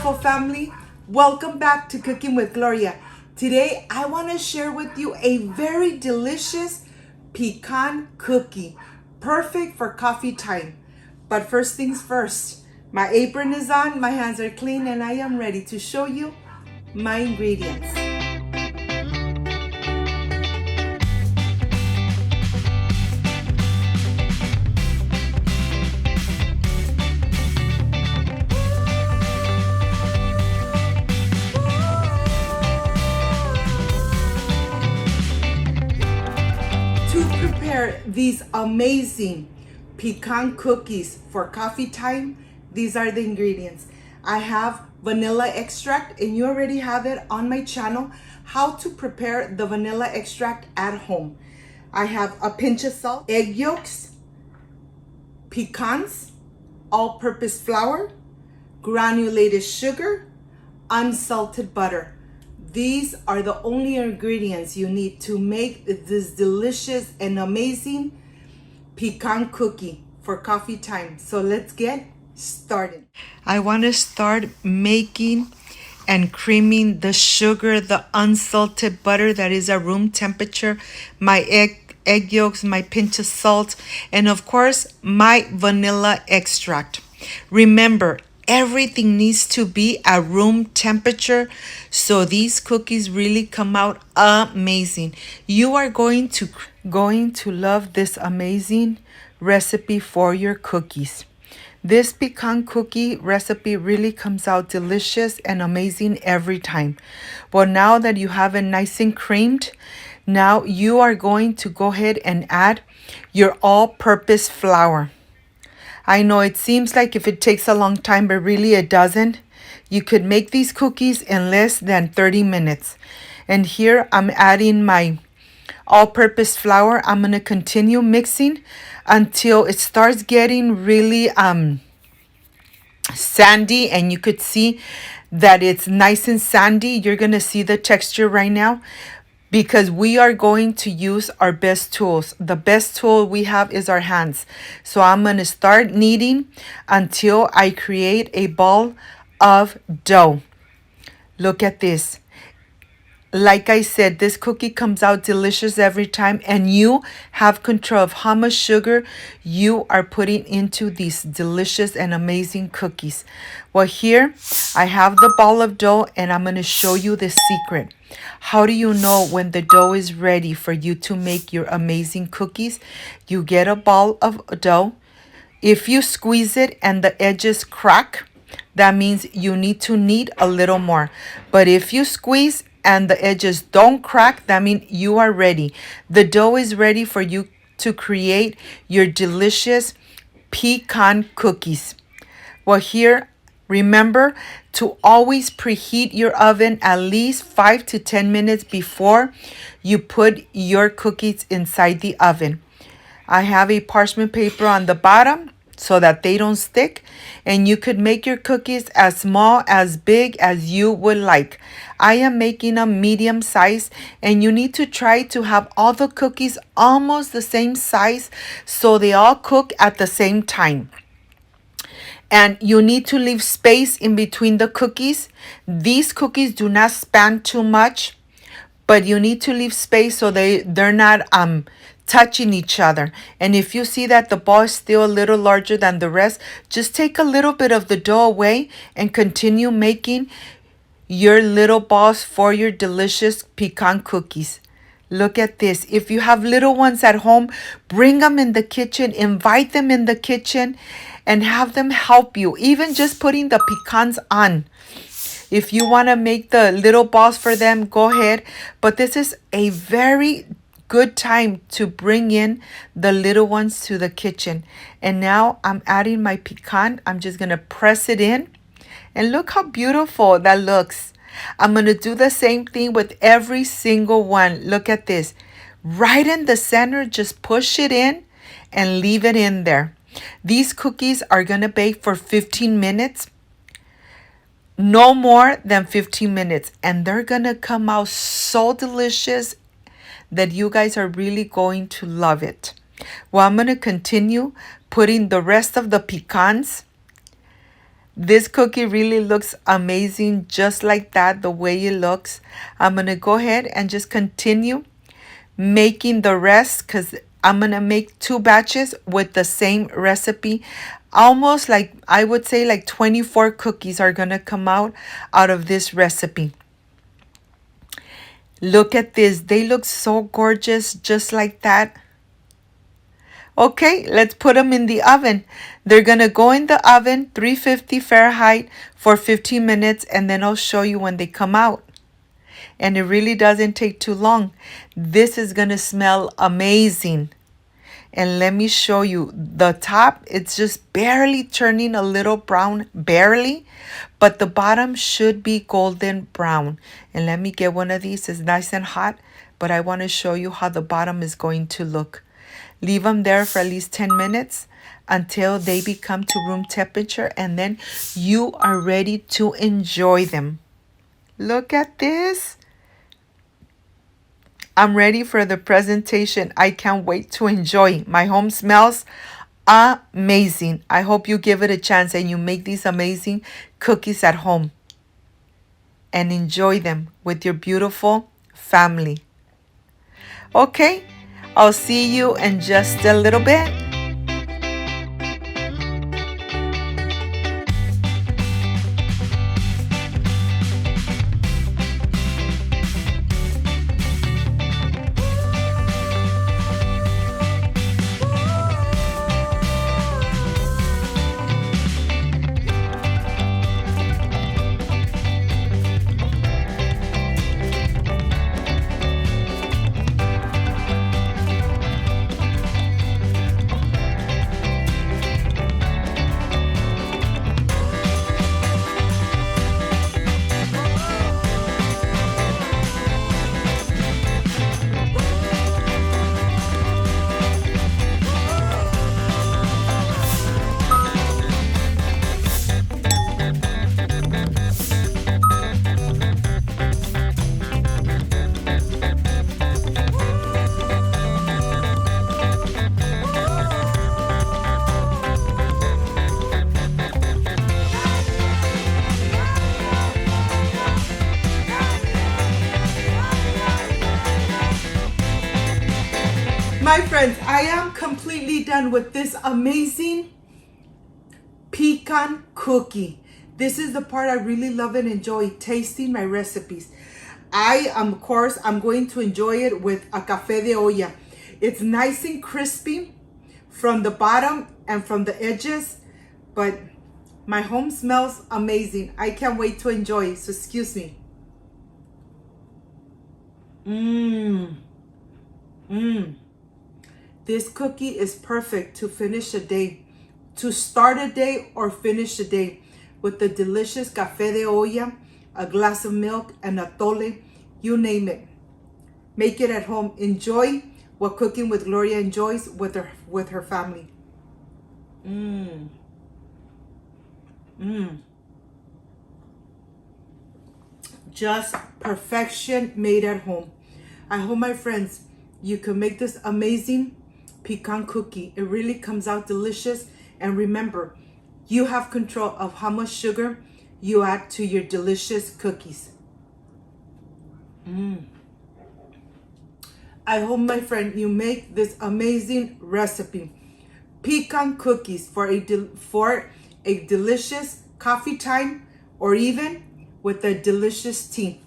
beautiful family. Welcome back to Cooking with Gloria. Today I want to share with you a very delicious pecan cookie, perfect for coffee time. But first things first, my apron is on, my hands are clean, and I am ready to show you my ingredients. To prepare these amazing pecan cookies for coffee time, these are the ingredients. I have vanilla extract, and you already have it on my channel, how to prepare the vanilla extract at home. I have a pinch of salt, egg yolks, pecans, all-purpose flour, granulated sugar, unsalted butter. These are the only ingredients you need to make this delicious and amazing pecan cookie for coffee time. So let's get started. I want to start making and creaming the sugar, the unsalted butter that is at room temperature, my egg yolks, my pinch of salt, and of course my vanilla extract. Remember, everything needs to be at room temperature so these cookies really come out amazing. You are going to love this amazing recipe for your cookies. This pecan cookie recipe really comes out delicious and amazing every time. Well, now that you have it nice and creamed, now you are going to go ahead and add your all-purpose flour. I know it seems like if it takes a long time, but really it doesn't. You could make these cookies in less than 30 minutes. And here I'm adding my all-purpose flour. I'm going to continue mixing until it starts getting really sandy, and you could see that it's nice and sandy. You're going to see the texture right now, because we are going to use our best tools. The best tool we have is our hands. So I'm going to start kneading until I create a ball of dough. Look at this. Like I said, this cookie comes out delicious every time, and you have control of how much sugar you are putting into these delicious and amazing cookies. Well, here I have the ball of dough, and I'm going to show you the secret. How do you know when the dough is ready for you to make your amazing cookies? You get a ball of dough. If you squeeze it and the edges crack, that means you need to knead a little more. But if you squeeze and the edges don't crack, that means you are ready. The dough is ready for you to create your delicious pecan cookies. Well, here, remember to always preheat your oven at least 5 to 10 minutes before you put your cookies inside the oven. I have a parchment paper on the bottom so that they don't stick, and you could make your cookies as small, as big as you would like. I am making a medium size, and you need to try to have all the cookies almost the same size so they all cook at the same time. And you need to leave space in between the cookies. These cookies do not span too much, but you need to leave space so they're not touching each other. And if you see that the ball is still a little larger than the rest, just take a little bit of the dough away and continue making your little balls for your delicious pecan cookies. Look at this. If you have little ones at home, bring them in the kitchen, invite them in the kitchen, and have them help you. Even just putting the pecans on. If you want to make the little balls for them, go ahead. But this is a very good time to bring in the little ones to the kitchen. And now I'm adding my pecan. I'm just going to press it in. And look how beautiful that looks. I'm going to do the same thing with every single one. Look at this. Right in the center, just push it in and leave it in there. These cookies are going to bake for 15 minutes. No more than 15 minutes. And they're going to come out so delicious that you guys are really going to love it. Well, I'm going to continue putting the rest of the pecans This cookie really looks amazing just like that, the way it looks. I'm going to go ahead and just continue making the rest because I'm going to make 2 batches with the same recipe. Almost like, I would say like 24 cookies are going to come out of this recipe. Look at this. They look so gorgeous just like that. Okay, let's put them in the oven. They're going to go in the oven, 350 Fahrenheit for 15 minutes, and then I'll show you when they come out. And it really doesn't take too long. This is going to smell amazing. And let me show you the top. It's just barely turning a little brown, barely. But the bottom should be golden brown. And let me get one of these. It's nice and hot. But I want to show you how the bottom is going to look. Leave them there for at least 10 minutes until they become to room temperature. And then you are ready to enjoy them. Look at this. I'm ready for the presentation. I can't wait to enjoy. My home smells amazing. I hope you give it a chance and you make these amazing cookies at home and enjoy them with your beautiful family. Okay, I'll see you in just a little bit. My friends, I am completely done with this amazing pecan cookie. This is the part I really love and enjoy, tasting my recipes. Of course, I'm going to enjoy it with a café de olla. It's nice and crispy from the bottom and from the edges, but my home smells amazing. I can't wait to enjoy it, so excuse me. This cookie is perfect to finish a day, to start a day or finish a day with the delicious café de olla, a glass of milk, and atole, you name it. Make it at home. Enjoy what Cooking with Gloria enjoys with her family. Just perfection made at home. I hope, my friends, you can make this amazing pecan cookie. It really comes out delicious. And remember, you have control of how much sugar you add to your delicious cookies. I hope, my friend, you make this amazing recipe. Pecan cookies for a delicious coffee time or even with a delicious tea.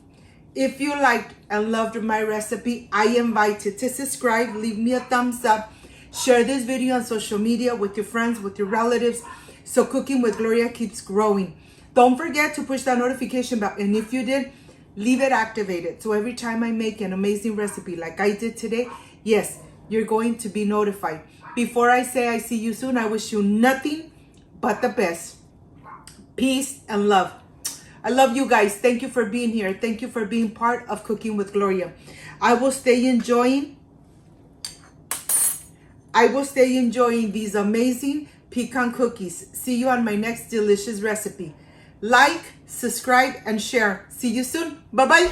If you liked and loved my recipe, I invite you to subscribe, leave me a thumbs up, share this video on social media with your friends, with your relatives, so Cooking with Gloria keeps growing. Don't forget to push that notification bell, and if you did, leave it activated. So every time I make an amazing recipe like I did today, yes, you're going to be notified. Before I say I see you soon, I wish you nothing but the best. Peace and love. I love you guys. Thank you for being here. Thank you for being part of Cooking with Gloria. I will stay enjoying these amazing pecan cookies. See you on my next delicious recipe. Like, subscribe, and share. See you soon. Bye-bye.